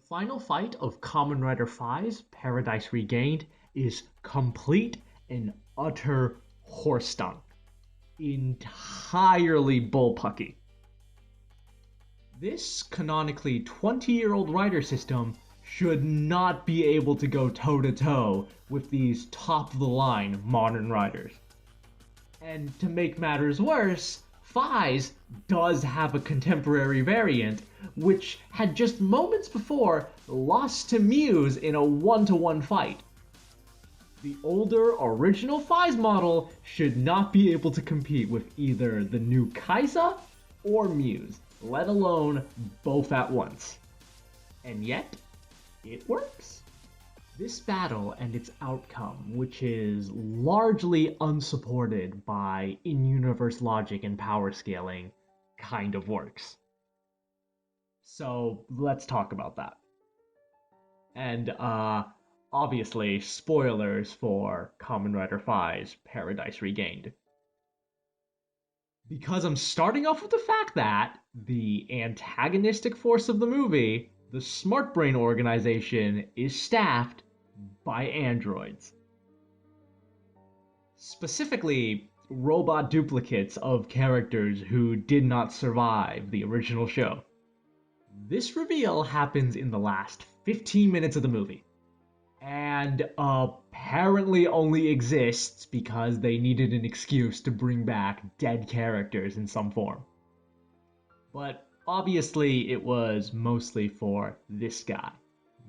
final fight of Kamen Rider Faiz, Paradise Regained, is complete and utter horse dung. Entirely bullpucky. This canonically 20-year-old rider system should not be able to go toe-to-toe with these top-of-the-line modern riders. And to make matters worse, Faiz does have a contemporary variant, which had just moments before lost to Muse in a one-to-one fight. The older original Faiz model should not be able to compete with either the new Kaisa or Muse, let alone both at once. And yet, it works. This battle and its outcome, which is largely unsupported by in-universe logic and power scaling, kind of works. So let's talk about that. And obviously, spoilers for Kamen Rider Faiz Paradise Regained. Because I'm starting off with the fact that the antagonistic force of the movie, the Smart Brain organization, is staffed by androids. Specifically, robot duplicates of characters who did not survive the original show. This reveal happens in the last 15 minutes of the movie, and apparently only exists because they needed an excuse to bring back dead characters in some form. But obviously it was mostly for this guy,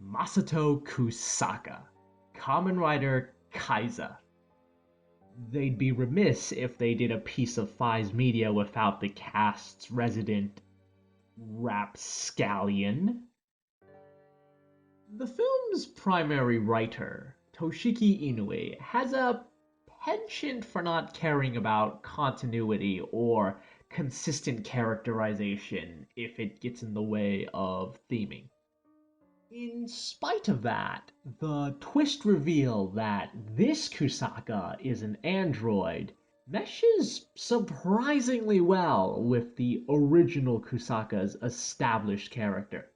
Masato Kusaka, Kamen Rider Kaisa. They'd be remiss if they did a piece of Faiz media without the cast's resident rapscallion. The film's primary writer, Toshiki Inoue, has a penchant for not caring about continuity or consistent characterization if it gets in the way of theming. In spite of that, the twist reveal that this Kusaka is an android meshes surprisingly well with the original Kusaka's established character.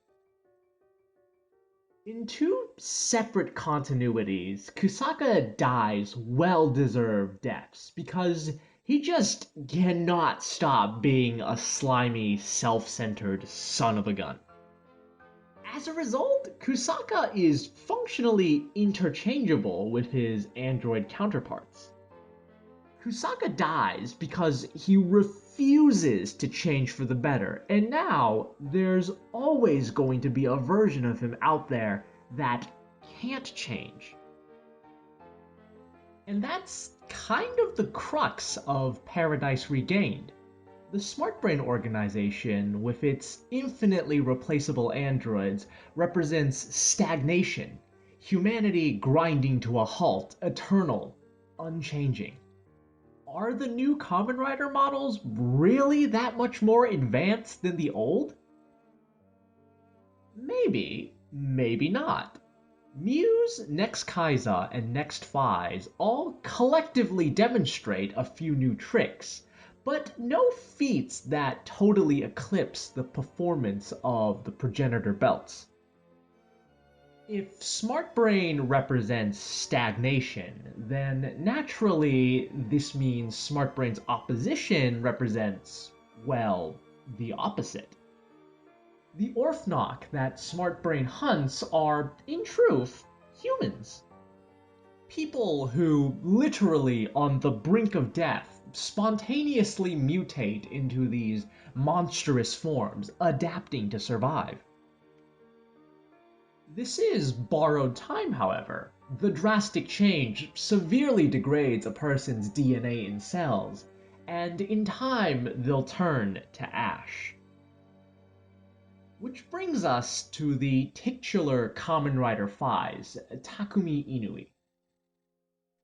In two separate continuities, Kusaka dies well-deserved deaths because he just cannot stop being a slimy, self-centered son of a gun. As a result, Kusaka is functionally interchangeable with his android counterparts. Kusaka dies because he refuses to change for the better, and now there's always going to be a version of him out there that can't change. And that's kind of the crux of Paradise Regained. The Smart Brain organization, with its infinitely replaceable androids, represents stagnation, humanity grinding to a halt, eternal, unchanging. Are the new Kamen Rider models really that much more advanced than the old? Maybe, maybe not. Muse, Next Kaisa, and Next Faiz all collectively demonstrate a few new tricks, but no feats that totally eclipse the performance of the progenitor belts. If Smart Brain represents stagnation, then naturally this means Smart Brain's opposition represents, well, the opposite. The Orphnok that Smart Brain hunts are, in truth, humans. People who, literally on the brink of death, spontaneously mutate into these monstrous forms, adapting to survive. This is borrowed time, however. The drastic change severely degrades a person's DNA in cells, and in time they'll turn to ash. Which brings us to the titular Kamen Rider Faiz, Takumi Inui.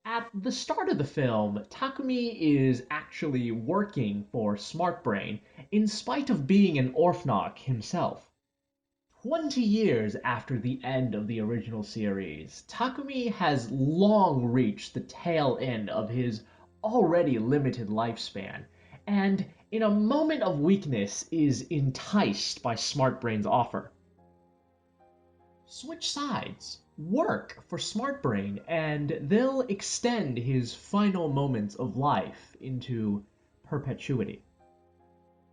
At the start of the film, Takumi is actually working for Smart Brain in spite of being an Orphnok himself. 20 years after the end of the original series, Takumi has long reached the tail end of his already limited lifespan, and in a moment of weakness is enticed by Smart Brain's offer. Switch sides, work for Smart Brain, and they'll extend his final moments of life into perpetuity.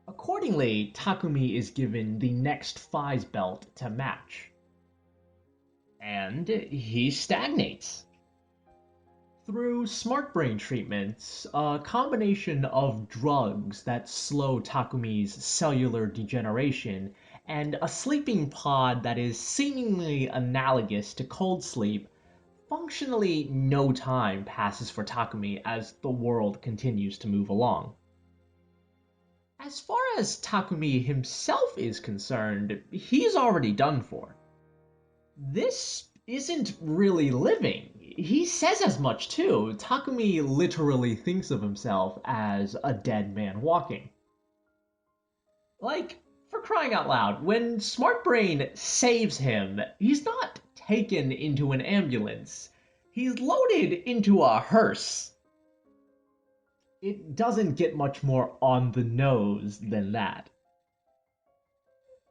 Accordingly, Takumi is given the next Faiz belt to match. And he stagnates. Through smart brain treatments, a combination of drugs that slow Takumi's cellular degeneration, and a sleeping pod that is seemingly analogous to cold sleep, functionally no time passes for Takumi as the world continues to move along. As far as Takumi himself is concerned, he's already done for. This isn't really living. He says as much too. Takumi literally thinks of himself as a dead man walking. Like, for crying out loud, when Smart Brain saves him, he's not taken into an ambulance. He's loaded into a hearse. It doesn't get much more on the nose than that.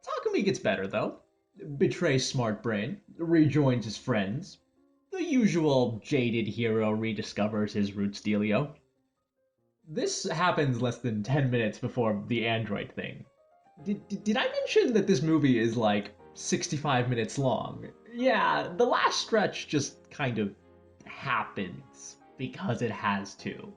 Takumi gets better though. Betrays Smart Brain, rejoins his friends. The usual jaded hero rediscovers his roots dealio. This happens less than 10 minutes before the android thing. Did I mention that this movie is like 65 minutes long? Yeah, the last stretch just kind of happens because it has to.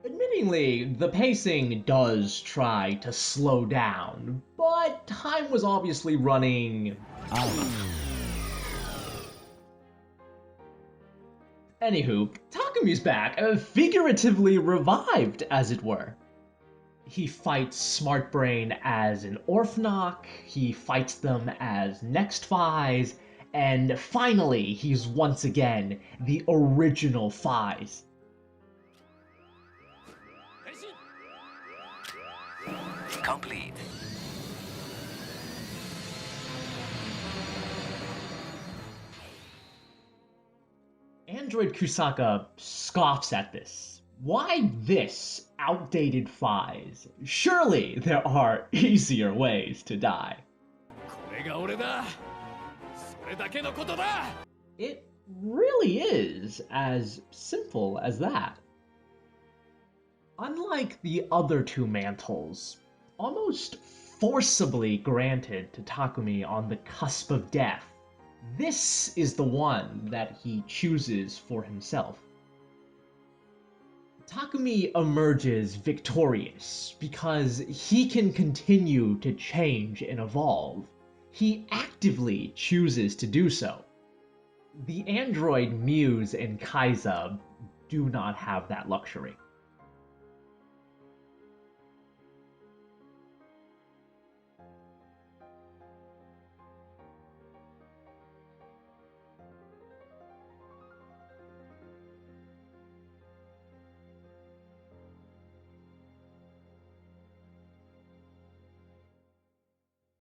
Admittingly, the pacing does try to slow down, but time was obviously running out. Anywho, Takumi's back, figuratively revived, as it were. He fights Smart Brain as an Orphnok, he fights them as Next Faiz, and finally, he's once again the original Faiz. Complete. Android Kusaka scoffs at this. Why this outdated Faiz? Surely there are easier ways to die. It really is as simple as that. Unlike the other two mantles, almost forcibly granted to Takumi on the cusp of death, this is the one that he chooses for himself. Takumi emerges victorious because he can continue to change and evolve. He actively chooses to do so. The android Muse and Kaiza do not have that luxury.